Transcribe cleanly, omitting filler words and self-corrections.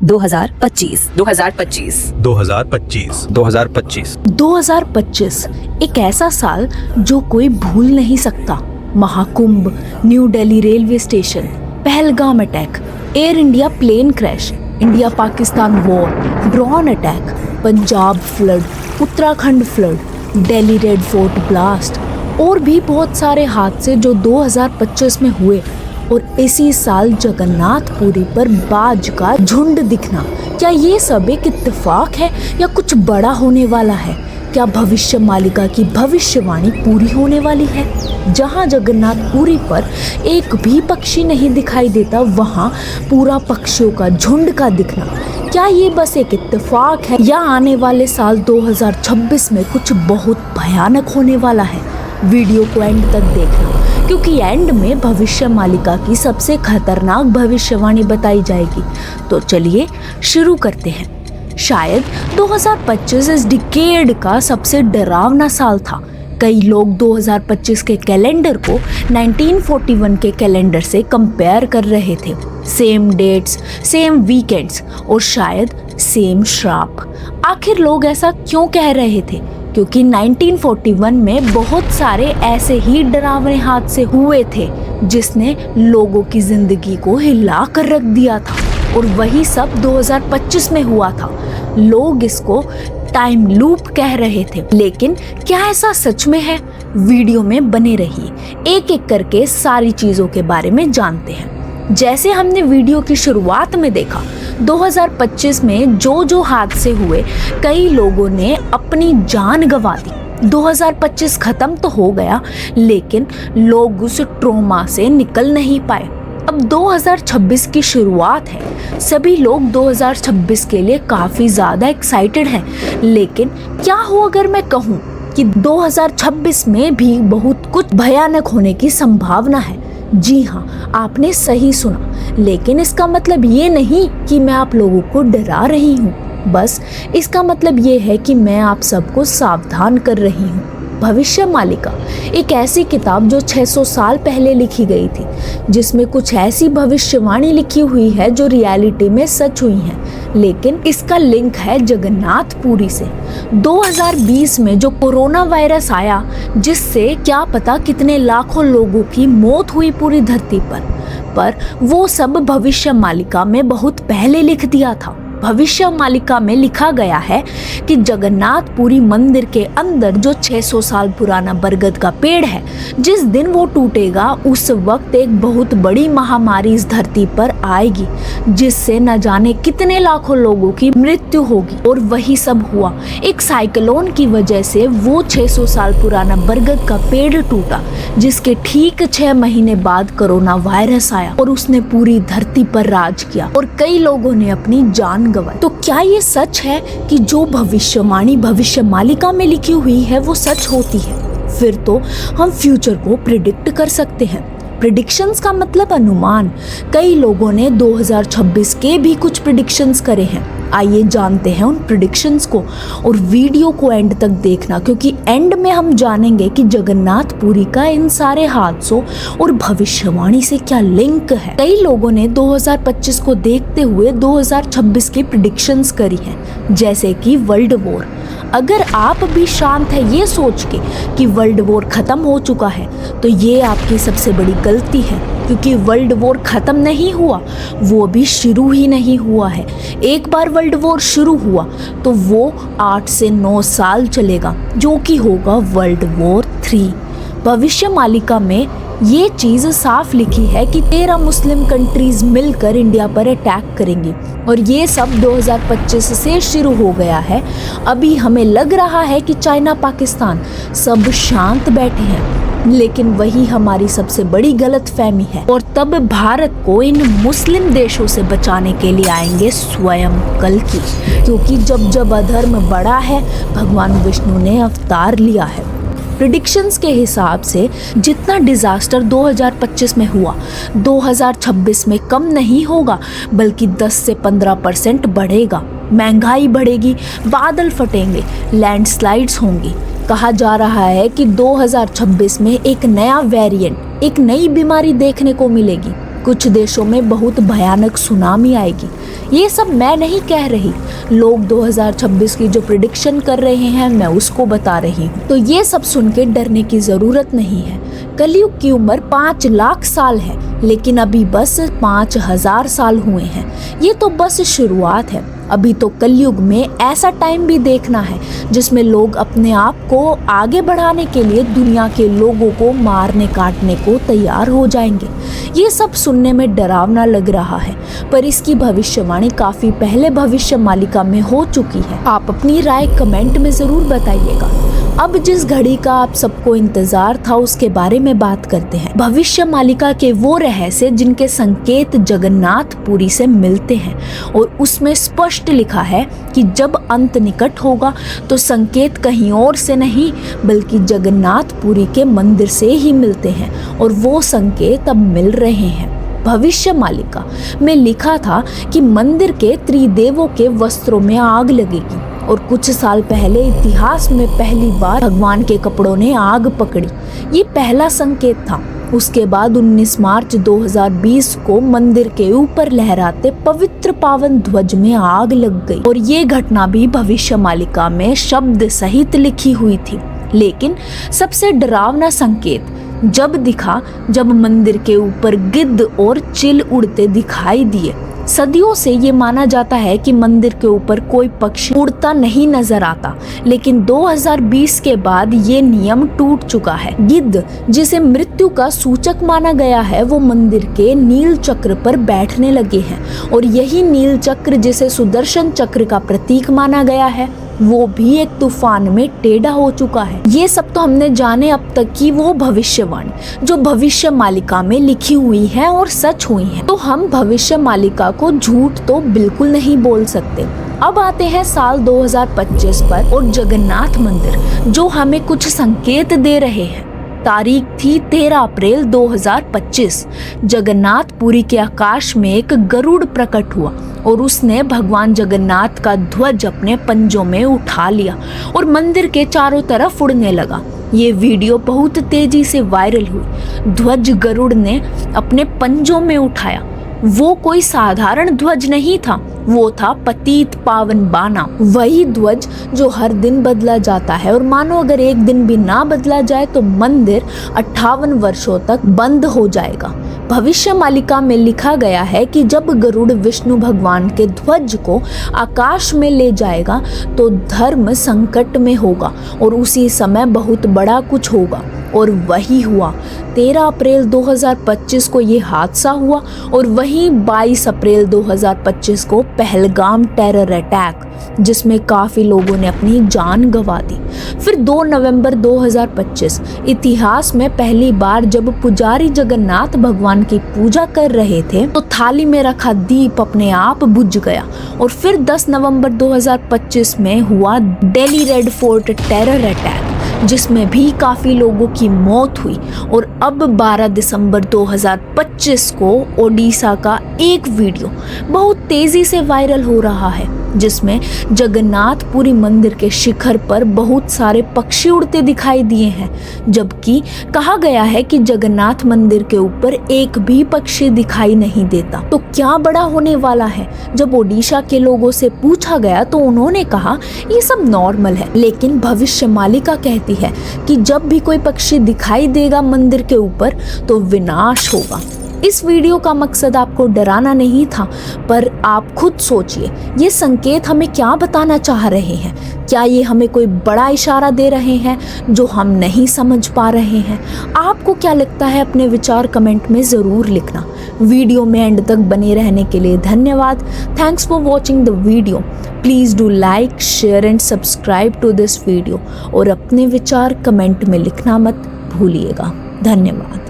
2025 2025 2025 2025 2025 एक ऐसा साल जो कोई भूल नहीं सकता। Mahakumbh, new Delhi railway station, Pahalgam attack, air India plane crash, India Pakistan war, drone attack, Punjab flood, Uttarakhand flood, Delhi red fort blast और भी बहुत सारे हादसे जो 2025 में हुए। और इसी साल जगन्नाथपुरी पर बाज का झुंड दिखना, क्या ये सब एक इत्तेफाक है या कुछ बड़ा होने वाला है? क्या भविष्य मालिका की भविष्यवाणी पूरी होने वाली है? जहाँ जगन्नाथपुरी पर एक भी पक्षी नहीं दिखाई देता, वहाँ पूरा पक्षियों का झुंड का दिखना, क्या ये बस एक इत्तेफाक है या आने वाले साल 2026 में कुछ बहुत भयानक होने वाला है? वीडियो को एंड तक देखना, क्योंकि एंड में भविष्य मालिका की सबसे खतरनाक भविष्यवाणी बताई जाएगी। तो चलिए शुरू करते हैं। शायद 2025 इस डिकेड का सबसे डरावना साल था। कई लोग 2025 के कैलेंडर को 1941 के कैलेंडर से कंपेयर कर रहे थे। सेम डेट्स, सेम वीकेंड्स और शायद सेम श्राप। आखिर लोग ऐसा क्यों कह रहे थे? क्योंकि 1941 में बहुत सारे ऐसे ही डरावने हादसे हुए थे जिसने लोगों की जिंदगी को हिला कर रख दिया था, और वही सब 2025 में हुआ था। लोग इसको टाइम लूप कह रहे थे, लेकिन क्या ऐसा सच में है? वीडियो में बने रहिए, एक एक करके सारी चीजों के बारे में जानते हैं। जैसे हमने वीडियो की शुरुआत में देखा, 2025 में जो हादसे हुए, कई लोगों ने अपनी जान गंवा दी। 2025 खत्म तो हो गया, लेकिन लोग उस ट्रॉमा से निकल नहीं पाए। अब 2026 की शुरुआत है, सभी लोग 2026 के लिए काफी ज्यादा एक्साइटेड हैं। लेकिन क्या हो अगर मैं कहूँ कि 2026 में भी बहुत कुछ भयानक होने की संभावना है? जी हाँ, आपने सही सुना। लेकिन इसका मतलब ये नहीं कि मैं आप लोगों को डरा रही हूँ, बस इसका मतलब ये है कि मैं आप सबको सावधान कर रही हूँ। भविष्य मालिका एक ऐसी किताब जो 600 साल पहले लिखी गई थी, जिसमें कुछ ऐसी भविष्यवाणी लिखी हुई है जो रियलिटी में सच हुई है, लेकिन इसका लिंक है जगन्नाथपुरी से। 2020 में जो कोरोना वायरस आया, जिससे क्या पता कितने लाखों लोगों की मौत हुई पूरी धरती पर वो सब भविष्य मालिका में बहुत पहले लिख दिया था। भविष्य मालिका में लिखा गया है कि जगन्नाथपुरी मंदिर के अंदर जो 600 साल पुराना बरगद का पेड़ है, जिस दिन वो टूटेगा उस वक्त एक बहुत बड़ी महामारी इस धरती पर आएगी, जिससे न जाने कितने लाखों लोगों की मृत्यु होगी। और वही सब हुआ। एक साइक्लोन की वजह से वो 600 साल पुराना बरगद का पेड़ टूटा, जिसके ठीक 6 महीने बाद कोरोना वायरस आया और उसने पूरी धरती पर राज किया और कई लोगों ने अपनी जान गंवाई। तो क्या ये सच है कि जो भविष्यवाणी भविष्य मालिका में लिखी हुई है वो सच होती है? फिर तो हम फ्यूचर को प्रिडिक्ट कर सकते हैं। प्रिडिक्शंस का मतलब अनुमान। कई लोगों ने 2026 के भी कुछ प्रिडिक्शंस करे हैं। आइए जानते हैं उन प्रिडिक्शंस को, और वीडियो को एंड तक देखना, क्योंकि एंड में हम जानेंगे कि जगन्नाथपुरी का इन सारे हादसों और भविष्यवाणी से क्या लिंक है। कई लोगों ने 2025 को देखते हुए 2026 की प्रिडिक्शंस करी हैं, जैसे कि वर्ल्ड वॉर। अगर आप भी शांत है ये सोच के कि वर्ल्ड वॉर खत्म हो चुका है, तो ये आपकी सबसे बड़ी गलती है, क्योंकि वर्ल्ड वॉर खत्म नहीं हुआ, वो अभी शुरू ही नहीं हुआ है। एक बार वर्ल्ड वॉर शुरू हुआ तो वो 8 से 9 साल चलेगा, जो कि होगा वर्ल्ड वॉर 3। भविष्य मालिका में ये चीज़ साफ लिखी है कि 13 मुस्लिम कंट्रीज मिलकर इंडिया पर अटैक करेंगी, और ये सब 2025 से शुरू हो गया है। अभी हमें लग रहा है कि चाइना पाकिस्तान सब शांत बैठे हैं, लेकिन वही हमारी सबसे बड़ी गलतफहमी है। और तब भारत को इन मुस्लिम देशों से बचाने के लिए आएंगे स्वयं कल्कि, क्योंकि जब अधर्म बढ़ा है, भगवान विष्णु ने अवतार लिया है। प्रिडिक्शंस के हिसाब से जितना डिजास्टर 2025 में हुआ, 2026 में कम नहीं होगा, बल्कि 10 से 15% बढ़ेगा। महंगाई बढ़ेगी, बादल फटेंगे, लैंडस्लाइड्स होंगी। कहा जा रहा है कि 2026 में एक नया वेरिएंट, एक नई बीमारी देखने को मिलेगी, कुछ देशों में बहुत भयानक सुनामी आएगी। ये सब मैं नहीं कह रही, लोग 2026 की जो प्रिडिक्शन कर रहे हैं मैं उसको बता रही हूँ। तो ये सब सुन के डरने की ज़रूरत नहीं है। कलयुग की उम्र 5 लाख साल है, लेकिन अभी बस 5000 साल हुए हैं। ये तो बस शुरुआत है। अभी तो कलयुग में ऐसा टाइम भी देखना है जिसमें लोग अपने आप को आगे बढ़ाने के लिए दुनिया के लोगों को मारने काटने को तैयार हो जाएंगे। ये सब सुनने में डरावना लग रहा है, पर इसकी भविष्यवाणी काफी पहले भविष्य मालिका में हो चुकी है। आप अपनी राय कमेंट में जरूर बताइएगा। अब जिस घड़ी का आप सबको इंतजार था उसके बारे में बात करते हैं। भविष्य मालिका के वो रहस्य जिनके संकेत जगन्नाथपुरी से मिलते हैं, और उसमें स्पष्ट लिखा है कि जब अंत निकट होगा तो संकेत कहीं और से नहीं बल्कि जगन्नाथपुरी के मंदिर से ही मिलते हैं, और वो संकेत अब मिल रहे हैं। भविष्य मालिका में लिखा था कि मंदिर के त्रिदेवों के वस्त्रों में आग लगेगी, और कुछ साल पहले इतिहास में पहली बार भगवान के कपड़ों ने आग पकड़ी। ये पहला संकेत था। उसके बाद 19 मार्च 2020 को मंदिर के ऊपर लहराते पवित्र पावन ध्वज में आग लग गई, और ये घटना भी भविष्य मालिका में शब्द सहित लिखी हुई थी। लेकिन सबसे डरावना संकेत जब दिखा, जब मंदिर के ऊपर गिद्ध और चिल उड़ते दिखाई दिए। सदियों से ये माना जाता है कि मंदिर के ऊपर कोई पक्षी उड़ता नहीं नजर आता, लेकिन 2020 के बाद ये नियम टूट चुका है। गिद्ध, जिसे मृत्यु का सूचक माना गया है, वो मंदिर के नील चक्र पर बैठने लगे हैं, और यही नील चक्र जिसे सुदर्शन चक्र का प्रतीक माना गया है, वो भी एक तूफान में टेढ़ा हो चुका है। ये सब तो हमने जाने अब तक की वो भविष्यवाणी जो भविष्य मालिका में लिखी हुई है और सच हुई है। तो हम भविष्य मालिका को झूठ तो बिल्कुल नहीं बोल सकते। अब आते हैं साल 2025 पर और जगन्नाथ मंदिर जो हमें कुछ संकेत दे रहे हैं। तारीख थी 13 अप्रैल 2025। जगन्नाथपुरी के आकाश में एक गरुड़ प्रकट हुआ, और उसने भगवान जगन्नाथ का ध्वज अपने पंजों में उठा लिया और मंदिर के चारों तरफ उड़ने लगा। ये वीडियो बहुत तेजी से वायरल हुई। ध्वज गरुड़ ने अपने पंजों में उठाया। वो कोई साधारण ध्वज नहीं था, वो था पतित पावन बाना, वही ध्वज जो हर दिन बदला जाता है, और मानो अगर एक दिन भी ना बदला जाए तो मंदिर 58 वर्षों तक बंद हो जाएगा। भविष्य मालिका में लिखा गया है कि जब गरुड़ विष्णु भगवान के ध्वज को आकाश में ले जाएगा तो धर्म संकट में होगा, और उसी समय बहुत बड़ा कुछ होगा। और वही हुआ। 13 अप्रैल 2025 को ये हादसा हुआ, और वहीं 22 अप्रैल 2025 को पहलगाम टेरर अटैक, जिसमें काफ़ी लोगों ने अपनी जान गंवा दी। फिर 2 नवंबर 2025 इतिहास में पहली बार जब पुजारी जगन्नाथ भगवान की पूजा कर रहे थे तो थाली में रखा दीप अपने आप बुझ गया। और फिर 10 नवंबर 2025 में हुआ Delhi red fort terror attack, जिसमें भी काफ़ी लोगों की मौत हुई। और अब 12 दिसंबर 2025 को ओडिशा का एक वीडियो बहुत तेज़ी से वायरल हो रहा है, जिसमें जगन्नाथपुरी मंदिर के शिखर पर बहुत सारे पक्षी उड़ते दिखाई दिए हैं, जबकि कहा गया है कि जगन्नाथ मंदिर के ऊपर एक भी पक्षी दिखाई नहीं देता। तो क्या बड़ा होने वाला है? जब ओडिशा के लोगों से पूछा गया तो उन्होंने कहा ये सब नॉर्मल है, लेकिन भविष्य मालिका कहती है कि जब भी कोई पक्षी दिखाई देगा मंदिर के ऊपर तो विनाश होगा। इस वीडियो का मकसद आपको डराना नहीं था, पर आप खुद सोचिए ये संकेत हमें क्या बताना चाह रहे हैं। क्या ये हमें कोई बड़ा इशारा दे रहे हैं जो हम नहीं समझ पा रहे हैं? आपको क्या लगता है? अपने विचार कमेंट में ज़रूर लिखना। वीडियो में एंड तक बने रहने के लिए धन्यवाद। Thanks for watching the video. Please do like, share and subscribe to this video, और अपने विचार कमेंट में लिखना मत भूलिएगा। धन्यवाद।